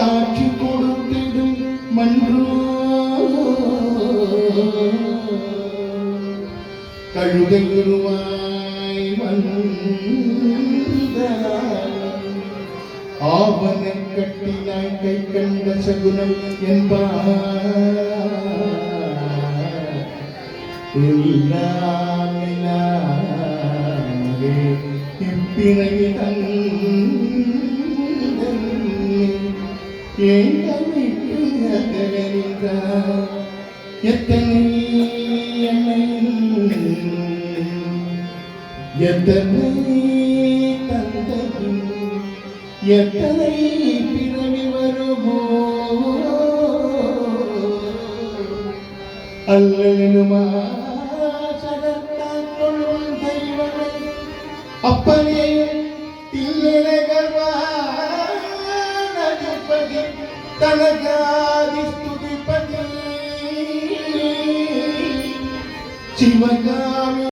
காட்சி கொடுத்திடும் மன்றோ கழுதை உருவாய் வந்த ஆவண கட்டினாய் கை கண்ட சகுனம் என்பார் இப்பிறகு எத்தனை எத்தனை தந்தையும் எத்தனை பிறவி வருமோ அல்லலுமா சதத்தான் கொள்ளும் தெய்வமே அப்பனே தில்லைகர்வானதிபதி தனகாதி ஸ்துதிபதி சிவகாமி